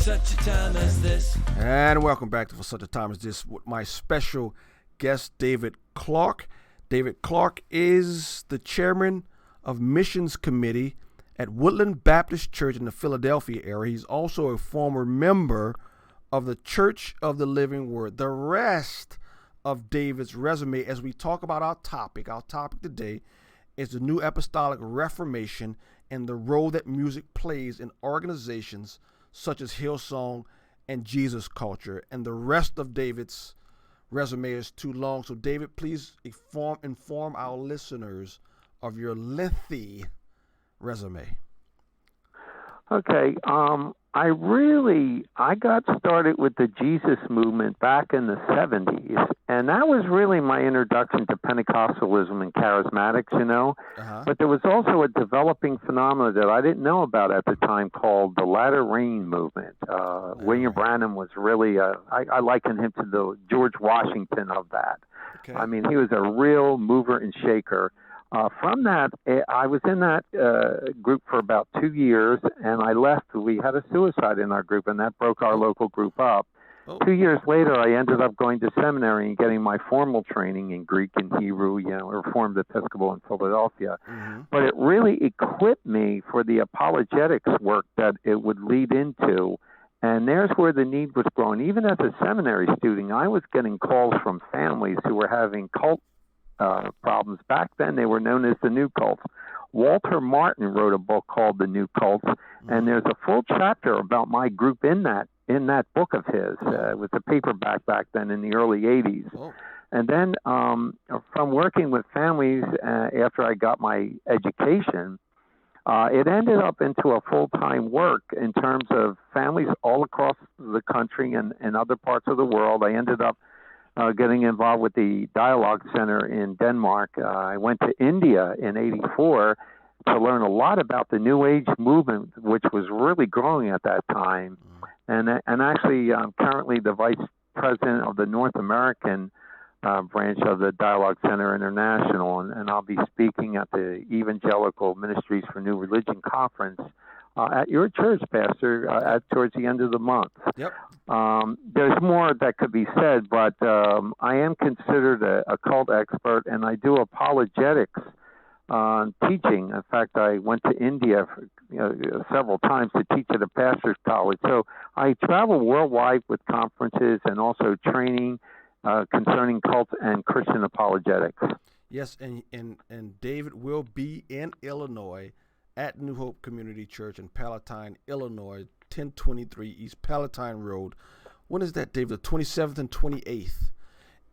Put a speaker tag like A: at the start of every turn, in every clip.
A: such a time as this.
B: And welcome back to For Such a Time as This with my special guest, David Clark. David Clark is the chairman of Missions Committee at Woodland Baptist Church in the Philadelphia area. He's also a former member of the Church of the Living Word. The rest of David's resume, as we talk about our topic today is the New Apostolic Reformation and the role that music plays in organizations such as Hillsong and Jesus Culture. And the rest of David's resume is too long. So David, please inform our listeners of your lengthy resume.
C: Okay. I got started with the Jesus movement back in the 70s, and that was really my introduction to Pentecostalism and charismatics, But there was also a developing phenomenon that I didn't know about at the time called the Latter Rain movement. William Branham was really, I liken him to the George Washington of that.
B: Okay.
C: I mean, he was a real mover and shaker. From that, I was in that group for about 2 years, and I left. We had a suicide in our group, and that broke our local group up. 2 years later, I ended up going to seminary and getting my formal training in Greek and Hebrew, Reformed Episcopal in Philadelphia.
B: Mm-hmm.
C: But it really equipped me for the apologetics work that it would lead into. And there's where the need was growing. Even as a seminary student, I was getting calls from families who were having cult problems. Back then, they were known as the New Cults. Walter Martin wrote a book called The New Cults, and there's a full chapter about my group in that book of his. It was a paperback back then in the early 80s.
B: Oh.
C: And then from working with families after I got my education, it ended up into a full-time work in terms of families all across the country and other parts of the world. I ended up getting involved with the Dialogue Center in Denmark. I went to India in '84 to learn a lot about the New Age movement, which was really growing at that time. And actually, I'm currently the vice president of the North American branch of the Dialogue Center International, and I'll be speaking at the Evangelical Ministries for New Religion Conference at your church, Pastor, towards the end of the month.
B: Yep.
C: There's more that could be said, but I am considered a cult expert, and I do apologetics teaching. In fact, I went to India several times to teach at a pastor's college. So I travel worldwide with conferences and also training concerning cults and Christian apologetics.
B: Yes, and David will be in Illinois at New Hope Community Church in Palatine, Illinois, 1023 East Palatine Road. When is that, David? The 27th and 28th.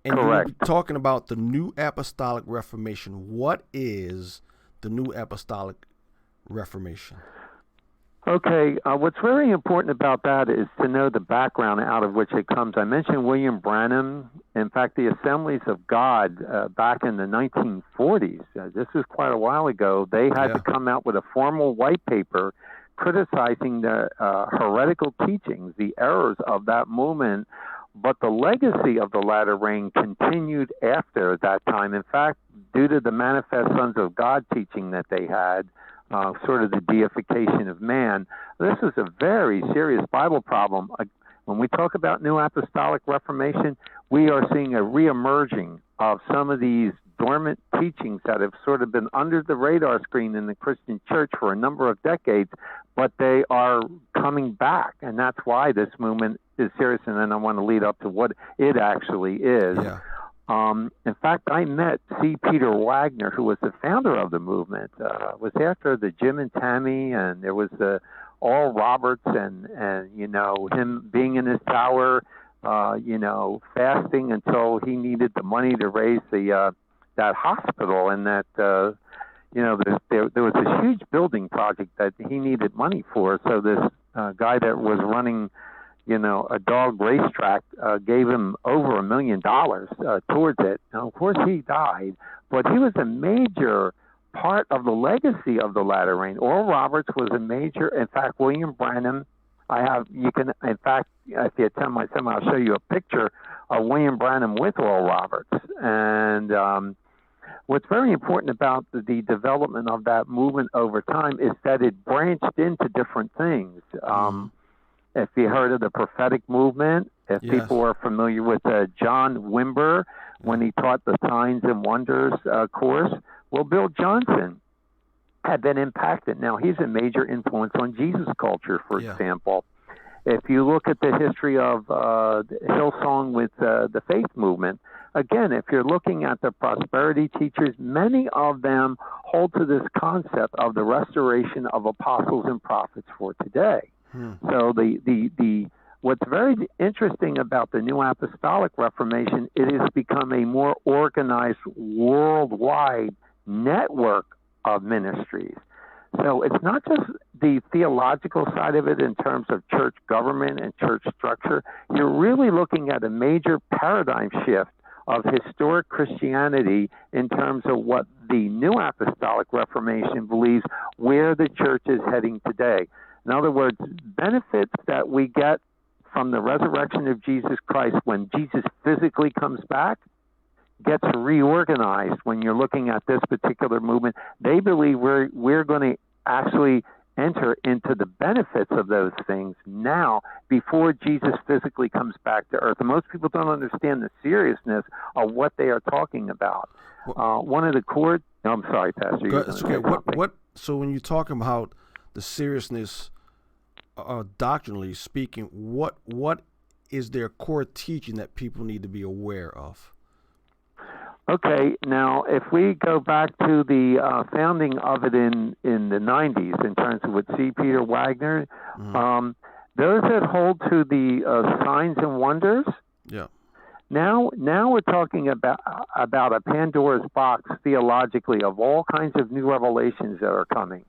B: And
C: Correct.
B: You'll be talking about the New Apostolic Reformation. What is the New Apostolic Reformation?
C: Okay, what's very important about that is to know the background out of which it comes. I mentioned William Branham. In fact, the Assemblies of God back in the 1940s, this was quite a while ago, they had to come out with a formal white paper criticizing the heretical teachings, the errors of that movement. But the legacy of the latter rain continued after that time. In fact, due to the manifest sons of God teaching that they had, sort of the deification of man, this is a very serious Bible problem. When we talk about New Apostolic Reformation, we are seeing a reemerging of some of these dormant teachings that have sort of been under the radar screen in the Christian church for a number of decades, but they are coming back, and that's why this movement is serious, and then I want to lead up to what it actually is.
B: Yeah.
C: In fact, I met C. Peter Wagner, who was the founder of the movement. It was after the Jim and Tammy, and there was Oral Roberts, and him being in his tower, fasting until he needed the money to raise that hospital, and that there was this huge building project that he needed money for. So this guy that was running a dog racetrack gave him over $1 million towards it. Now, of course, he died, but he was a major part of the legacy of the latter rain. Oral Roberts was a major. In fact, William Branham. If you attend my seminar, I'll show you a picture of William Branham with Oral Roberts. And what's very important about the development of that movement over time is that it branched into different things. If you heard of the prophetic movement, if people are familiar with John Wimber, when he taught the Signs and Wonders course, well, Bill Johnson had been impacted. Now, he's a major influence on Jesus culture, for example. If you look at the history of Hillsong with the faith movement, again, if you're looking at the prosperity teachers, many of them hold to this concept of the restoration of apostles and prophets for today. So what's very interesting about the New Apostolic Reformation, it has become a more organized worldwide network of ministries. So it's not just the theological side of it in terms of church government and church structure. You're really looking at a major paradigm shift of historic Christianity in terms of what the New Apostolic Reformation believes where the church is heading today. In other words, benefits that we get from the resurrection of Jesus Christ when Jesus physically comes back gets reorganized when you're looking at this particular movement. They believe we're going to actually enter into the benefits of those things now before Jesus physically comes back to earth. And most people don't understand the seriousness of what they are talking about. One of the core... No, I'm sorry, Pastor.
B: It's okay. So when you're talking about the seriousness, doctrinally speaking, what is their core teaching that people need to be aware of?
C: Okay, now if we go back to the founding of it in the 90s in terms of with C. Peter Wagner, those that hold to the signs and wonders, now we're talking about a Pandora's box theologically of all kinds of new revelations that are coming.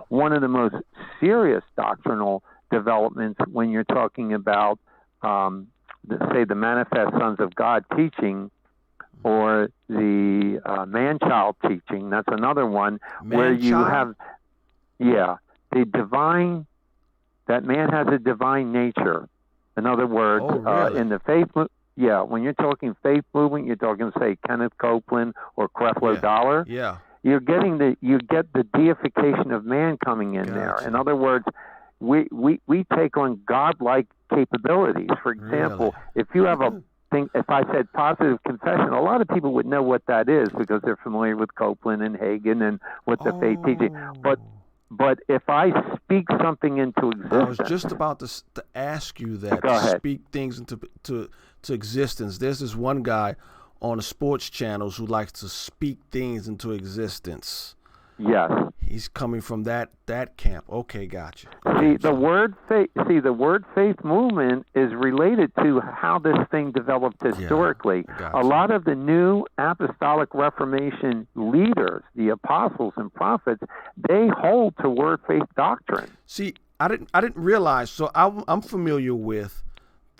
C: One of the most serious doctrinal developments when you're talking about, say, the manifest sons of God teaching, or the man-child teaching. That's another one where you have, the divine, that man has a divine nature. In other words, in the faith, when you're talking faith movement, you're talking, say, Kenneth Copeland or Creflo Dollar. You get the deification of man coming in there. In other words, we take on godlike capabilities. For example, if you have if I said positive confession, a lot of people would know what that is because they're familiar with Copeland and Hagen and with the faith teaching. But if I speak something into existence,
B: I was just about to ask you that.
C: Go ahead.
B: Speak things into existence. There's this one guy on the sports channels who likes to speak things into existence.
C: Yes.
B: He's coming from that camp. Okay, gotcha.
C: The word faith movement is related to how this thing developed historically.
B: Gotcha.
C: A lot of the new Apostolic Reformation leaders, the apostles and prophets, they hold to word faith doctrine.
B: See, I didn't realize. So I'm familiar with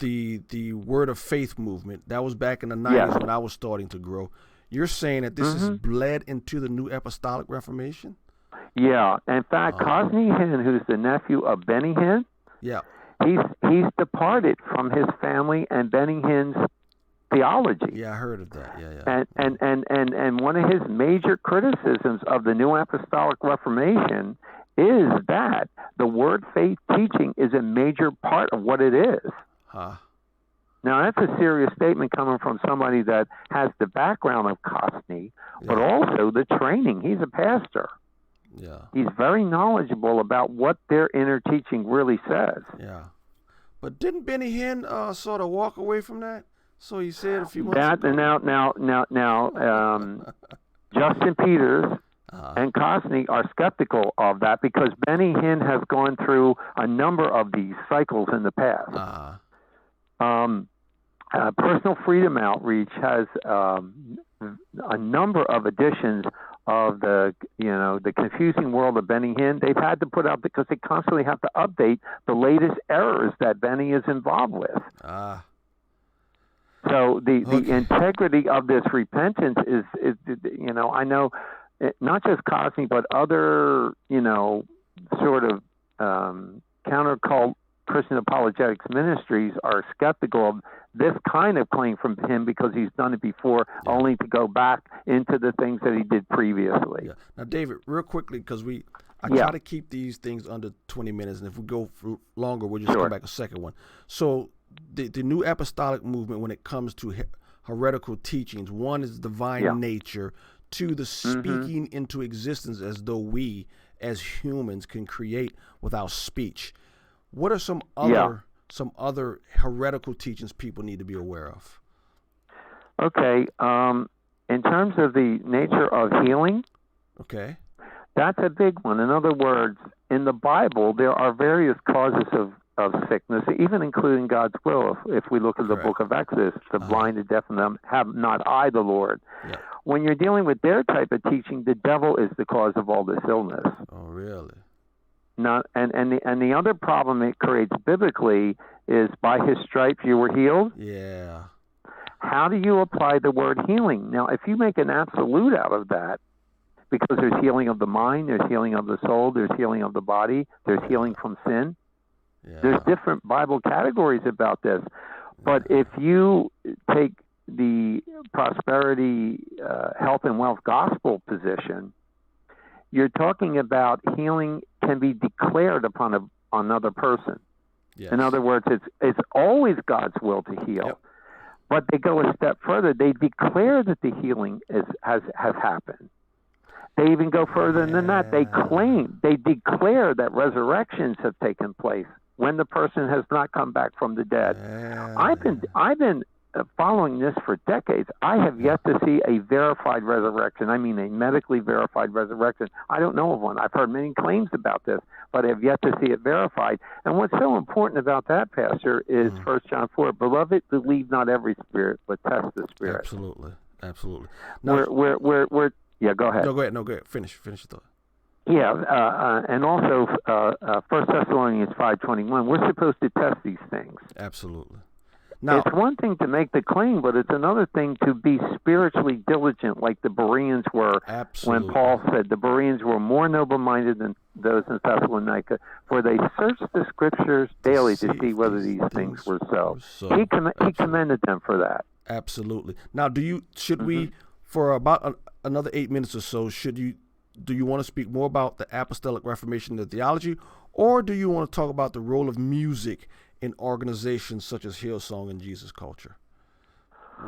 B: the word of faith movement. That was back in the 90s when I was starting to grow. You're saying that this is bled into the New Apostolic Reformation?
C: Yeah. In fact, Cosney Hinn, who's the nephew of Benny Hinn, he's departed from his family and Benny Hinn's theology.
B: Yeah, I heard of that. Yeah.
C: And one of his major criticisms of the New Apostolic Reformation is that the word faith teaching is a major part of what it is. Now, that's a serious statement coming from somebody that has the background of Cosney, but also the training. He's a pastor.
B: Yeah.
C: He's very knowledgeable about what their inner teaching really says.
B: Yeah. But didn't Benny Hinn sort of walk away from that? So he said a few months ago.
C: Now, Justin Peters and Cosney are skeptical of that because Benny Hinn has gone through a number of these cycles in the past. Personal Freedom Outreach has a number of editions of the confusing world of Benny Hinn. They've had to put out because they constantly have to update the latest errors that Benny is involved with. So the integrity of this repentance is I know not just Cosney but other sort of countercult Christian apologetics ministries are skeptical of this kind of claim from him because he's done it before, only to go back into the things that he did previously.
B: Yeah. Now, David, real quickly, because I try to keep these things under 20 minutes, and if we go for longer, we'll just come back a second one. So the new apostolic movement, when it comes to heretical teachings, one is divine nature, two, the speaking into existence as though we as humans can create without speech. What are some other heretical teachings people need to be aware of?
C: Okay. In terms of the nature of healing, that's a big one. In other words, in the Bible, there are various causes of sickness, even including God's will. If we look at the book of Exodus, the blind, the deaf, and them have not I, the Lord. Yeah. When you're dealing with their type of teaching, the devil is the cause of all this illness.
B: Oh, really?
C: Not, and the other problem it creates biblically is by his stripes you were healed.
B: Yeah.
C: How do you apply the word healing? Now, if you make an absolute out of that, because there's healing of the mind, there's healing of the soul, there's healing of the body, there's healing from sin. Yeah. There's different Bible categories about this. But if you take the prosperity, health, and wealth gospel position, you're talking about healing can be declared upon another person. Yes. In other words, it's always God's will to heal. Yep. But they go a step further. They declare that the healing has happened. They even go further than that. They declare that resurrections have taken place when the person has not come back from the dead. I've been following this for decades. I have yet to see a verified resurrection. I mean, a medically verified resurrection. I don't know of one. I've heard many claims about this, but I have yet to see it verified. And what's so important about that, Pastor, is 1 John 4, beloved, believe not every spirit, but test the spirit.
B: Absolutely.
C: Now, we're yeah, go ahead.
B: No, go ahead. Finish your thought.
C: Yeah, and also 1 Thessalonians 5:21, we're supposed to test these things.
B: Absolutely.
C: Now, it's one thing to make the claim, but it's another thing to be spiritually diligent, like the Bereans were.
B: Absolutely.
C: When Paul said the Bereans were more noble-minded than those in Thessalonica, for they searched the Scriptures daily to see whether these things were so. He commended them for that.
B: Absolutely. Now, should we, for about another 8 minutes or so, do you want to speak more about the Apostolic Reformation and theology, or do you want to talk about the role of music in organizations such as Hillsong and Jesus Culture?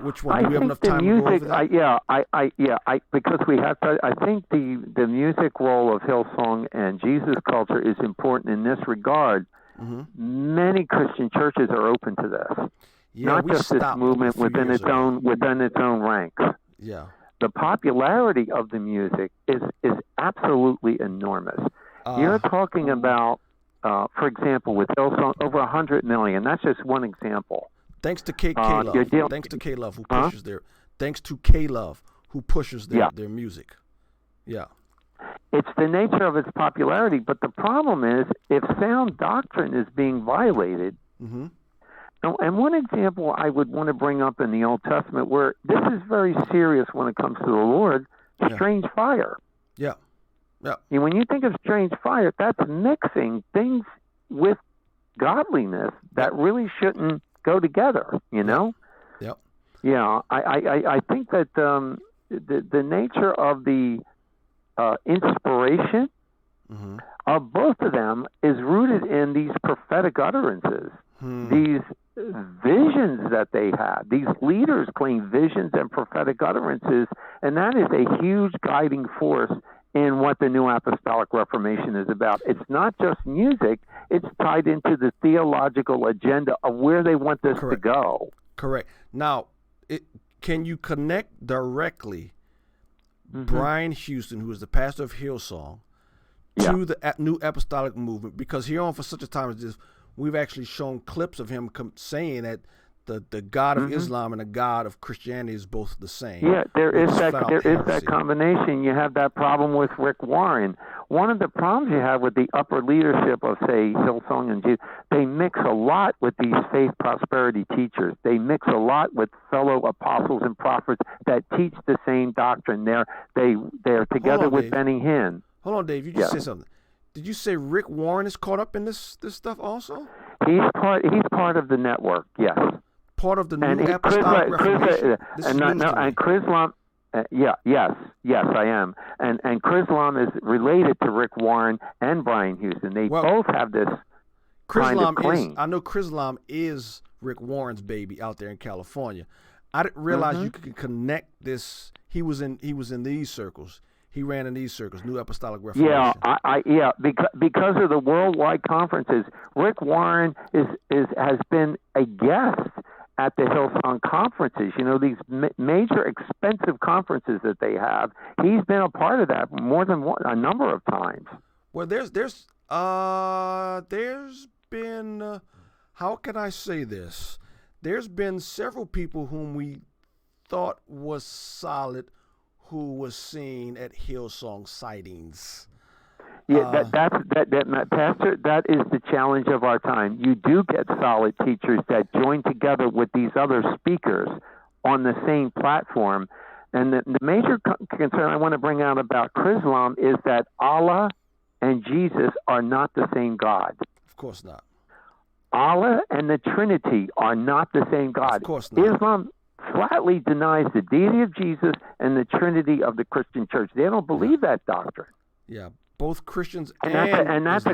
B: Which one? Do we have enough time to go over that?
C: Because we have to. I think the music role of Hillsong and Jesus Culture is important in this regard. Many Christian churches are open to this. Not just this movement within its own ranks.
B: Yeah.
C: The popularity of the music is absolutely enormous. You're talking about, for example, with Hillsong, over 100 million. That's just one example.
B: Thanks to K-Love. Thanks to K-Love who pushes Thanks to K-Love who pushes their music. Yeah.
C: It's the nature of its popularity, but the problem is if sound doctrine is being violated. And one example I would want to bring up in the Old Testament where this is very serious when it comes to the Lord, strange fire.
B: Yeah.
C: And when you think of strange fire, that's mixing things with godliness that really shouldn't go together, you know?
B: Yep.
C: Yeah, I think that the nature of the inspiration of both of them is rooted in these prophetic utterances, these visions that they have. These leaders claim visions and prophetic utterances, and that is a huge guiding force in what the New Apostolic Reformation is about. It's not just music, it's tied into the theological agenda of where they want this to go.
B: Correct. Now, can you connect directly Brian Houston, who is the pastor of Hillsong, to the New Apostolic Movement? Because here on For Such a Time as This, we've actually shown clips of him saying that the God of Islam and the God of Christianity is both the same.
C: Yeah, there is that combination. You have that problem with Rick Warren. One of the problems you have with the upper leadership of, say, Hillsong and Jesus, they mix a lot with these faith prosperity teachers. They mix a lot with fellow apostles and prophets that teach the same doctrine. They're together with Benny Hinn.
B: Hold on, Dave. You just said something. Did you say Rick Warren is caught up in this stuff also?
C: He's part of the network. Yes.
B: Part of the New Apostolic Reformation.
C: Yes, I am. And Chrislam is related to Rick Warren and Brian Houston. They both have this kind of claim.
B: I know Chrislam is Rick Warren's baby out there in California. I didn't realize you could connect this. He was in these circles. He ran in these circles, New Apostolic Reformation.
C: Because of the worldwide conferences, Rick Warren has been a guest at the Hillsong conferences. You know, these major expensive conferences that they have. He's been a part of that more than a number of times.
B: Well, there's been how can I say this? There's been several people whom we thought was solid who was seen at Hillsong sightings.
C: Yeah, Pastor, that is the challenge of our time. You do get solid teachers that join together with these other speakers on the same platform. And the major concern I want to bring out about Chrislam is that Allah and Jesus are not the same God.
B: Of course not.
C: Allah and the Trinity are not the same God.
B: Of course not.
C: Islam flatly denies the deity of Jesus and the Trinity of the Christian church. They don't believe that doctrine.
B: Yeah, both Christians and
C: that's a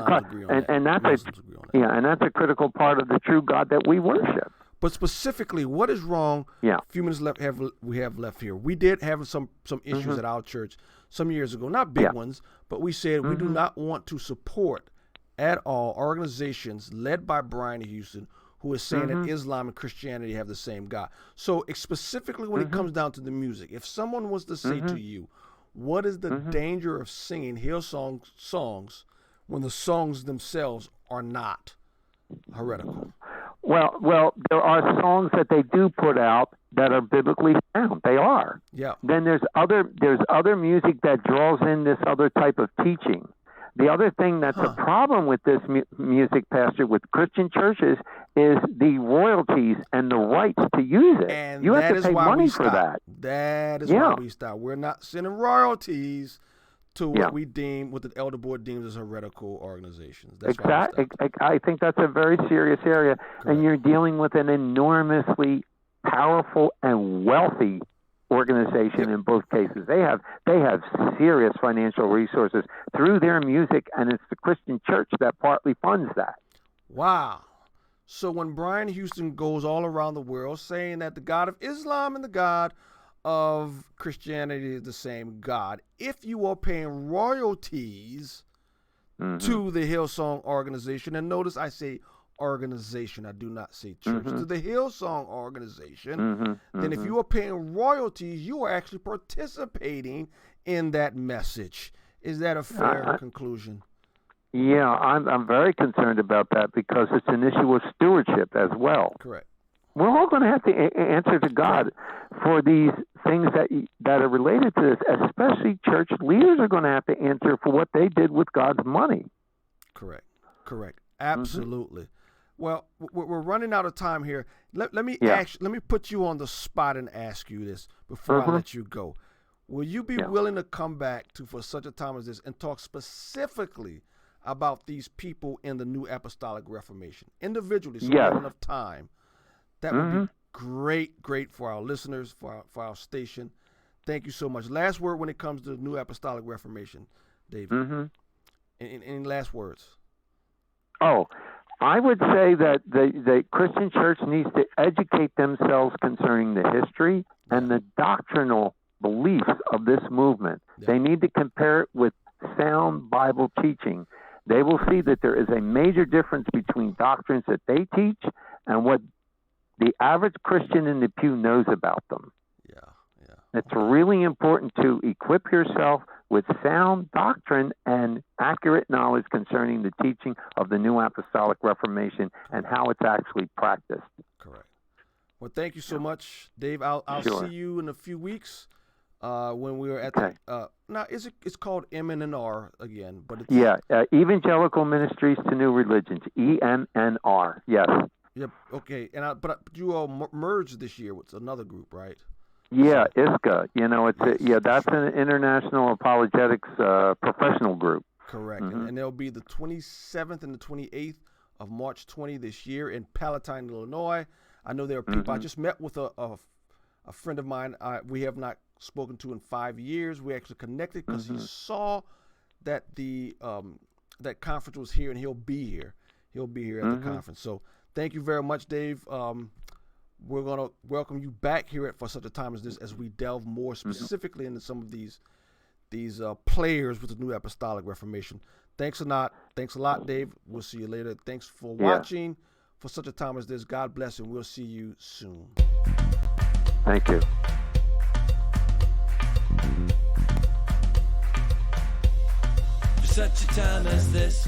C: critical part of the true God that we worship.
B: But specifically, what is wrong?
C: Yeah.
B: A few minutes we have left here. We did have some issues at our church some years ago, not big ones, but we said we do not want to support at all organizations led by Brian Houston who is saying that Islam and Christianity have the same God. So specifically when it comes down to the music, if someone was to say to you, what is the danger of singing Hillsong songs when the songs themselves are not heretical?
C: Well, there are songs that they do put out that are biblically sound. They are.
B: Yeah.
C: Then there's other music that draws in this other type of teaching. The other thing that's a problem with this music, Pastor, with Christian churches is the royalties and the rights to use it.
B: And
C: you have to pay money for that.
B: That is why we stop. We're not sending royalties to what what the elder board deems as heretical organizations. That's
C: exactly. I think that's a very serious area. Correct. And you're dealing with an enormously powerful and wealthy organization in both cases. They have serious financial resources through their music, and it's the Christian church that partly funds that.
B: Wow. So when Brian Houston goes all around the world saying that the God of Islam and the God of Christianity is the same God, if you are paying royalties to the Hillsong organization, and notice I say organization, I do not say church, to the Hillsong organization, then if you are paying royalties, you are actually participating in that message. Is that a fair conclusion?
C: Yeah, I'm very concerned about that because it's an issue of stewardship as well.
B: Correct.
C: We're all going to have to answer to God for these things that are related to this, especially church leaders are going to have to answer for what they did with God's money.
B: Correct. Absolutely. Well, we're running out of time here. Let me put you on the spot and ask you this before I let you go. Will you be willing to come back for such a time as this and talk specifically about these people in the New Apostolic Reformation individually? So we have enough time. That would be great for our listeners, for our station. Thank you so much. Last word when it comes to the New Apostolic Reformation, David. Any last words?
C: Oh, I would say that the Christian church needs to educate themselves concerning the history and the doctrinal beliefs of this movement. They need to compare it with sound Bible teaching. They will see that there is a major difference between doctrines that they teach and what the average Christian in the pew knows about them. It's really important to equip yourself with sound doctrine and accurate knowledge concerning the teaching of the New Apostolic Reformation and how it's actually practiced.
B: Correct. Well, thank you so much, Dave. I'll see you in a few weeks when we're at the now it's called M&R again, but it's
C: Evangelical Ministries to New Religions, EMNR. Yes.
B: Yep. Okay. But you all merged this year with another group, right?
C: Yeah, ISCA. You know, that's an international apologetics professional group.
B: Correct. And there'll be the 27th and the 28th of March 20 this year in Palatine, Illinois. I know there are people. I just met with a friend of mine. We have not spoken to in 5 years. We actually connected because he saw that the that conference was here, and he'll be here. He'll be here at the conference. So thank you very much, Dave. We're going to welcome you back here for such a time as this, as we delve more specifically into some of these players with the New Apostolic Reformation. Thanks a lot, Dave. We'll see you later. Thanks for watching for such a time as this. God bless, and we'll see you soon.
C: Thank you.
A: For such a time as this.